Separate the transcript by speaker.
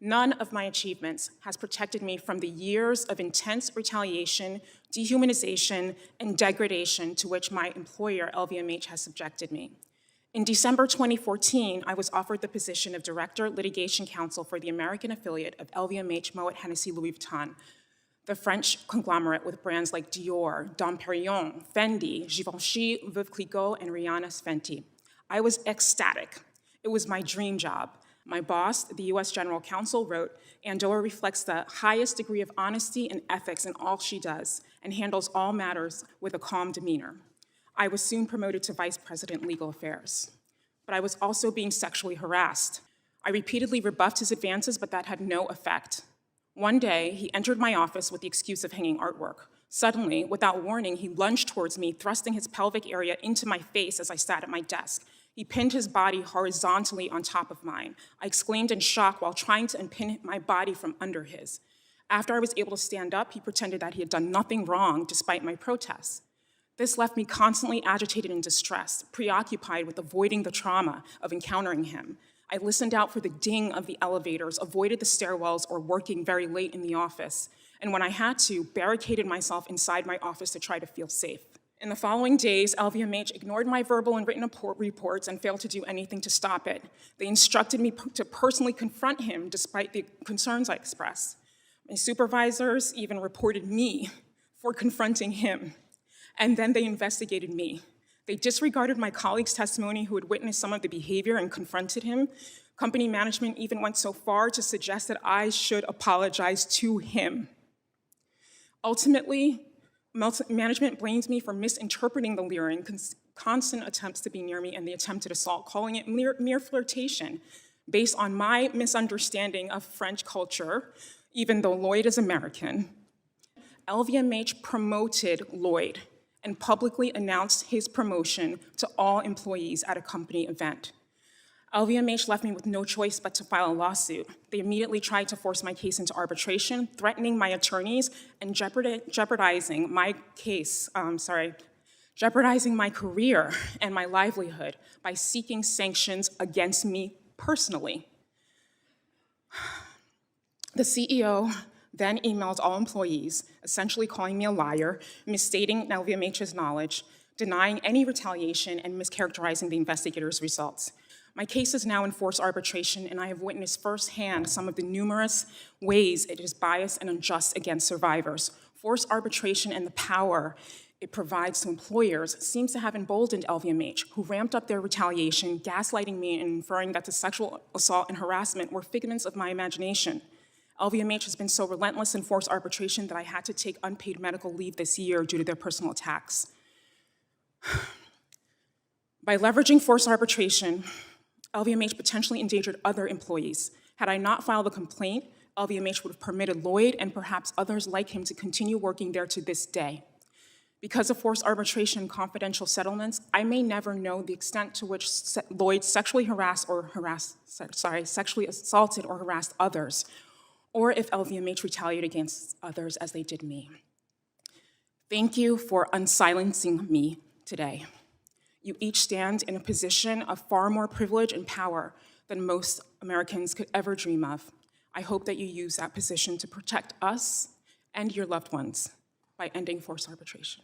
Speaker 1: None of my achievements has protected me from the years of intense retaliation, dehumanization, and degradation to which my employer, LVMH, has subjected me. In December 2014, I was offered the position of Director Litigation Counsel for the American affiliate of LVMH Moet Hennessy Louis Vuitton, the French conglomerate with brands like Dior, Dom Perignon, Fendi, Givenchy, Veuve Clicquot, and Rihanna's Fenty. I was ecstatic. It was my dream job. My boss, the US General Counsel, wrote, "Andowah reflects the highest degree of honesty and ethics in all she does and handles all matters with a calm demeanor." I was soon promoted to Vice President Legal Affairs. But I was also being sexually harassed. I repeatedly rebuffed his advances, but that had no effect. One day, he entered my office with the excuse of hanging artwork. Suddenly, without warning, he lunged towards me, thrusting his pelvic area into my face as I sat at my desk. He pinned his body horizontally on top of mine. I exclaimed in shock while trying to unpin my body from under his. After I was able to stand up, he pretended that he had done nothing wrong despite my protests. This left me constantly agitated and distressed, preoccupied with avoiding the trauma of encountering him. I listened out for the ding of the elevators, avoided the stairwells, or working very late in the office. And when I had to, barricaded myself inside my office to try to feel safe. In the following days, LVMH ignored my verbal and written reports and failed to do anything to stop it. They instructed me to personally confront him despite the concerns I expressed. My supervisors even reported me for confronting him, and then they investigated me. They disregarded my colleague's testimony who had witnessed some of the behavior and confronted him. Company management even went so far to suggest that I should apologize to him. Ultimately, management blames me for misinterpreting the leering, constant attempts to be near me, and the attempted assault, calling it mere flirtation, based on my misunderstanding of French culture, even though Lloyd is American. LVMH promoted Lloyd and publicly announced his promotion to all employees at a company event. LVMH left me with no choice but to file a lawsuit. They immediately tried to force my case into arbitration, threatening my attorneys and jeopardizing my career and my livelihood by seeking sanctions against me personally. The CEO then emailed all employees, essentially calling me a liar, misstating LVMH's knowledge, denying any retaliation, and mischaracterizing the investigators' results. My case is now in forced arbitration, and I have witnessed firsthand some of the numerous ways it is biased and unjust against survivors. Forced arbitration and the power it provides to employers seems to have emboldened LVMH, who ramped up their retaliation, gaslighting me and inferring that the sexual assault and harassment were figments of my imagination. LVMH has been so relentless in forced arbitration that I had to take unpaid medical leave this year due to their personal attacks. By leveraging forced arbitration, LVMH potentially endangered other employees. Had I not filed a complaint, LVMH would have permitted Lloyd and perhaps others like him to continue working there to this day. Because of forced arbitration and confidential settlements, I may never know the extent to which Lloyd sexually sexually assaulted or harassed others, or if LVMH retaliated against others as they did me. Thank you for unsilencing me today. You each stand in a position of far more privilege and power than most Americans could ever dream of. I hope that you use that position to protect us and your loved ones by ending forced arbitration.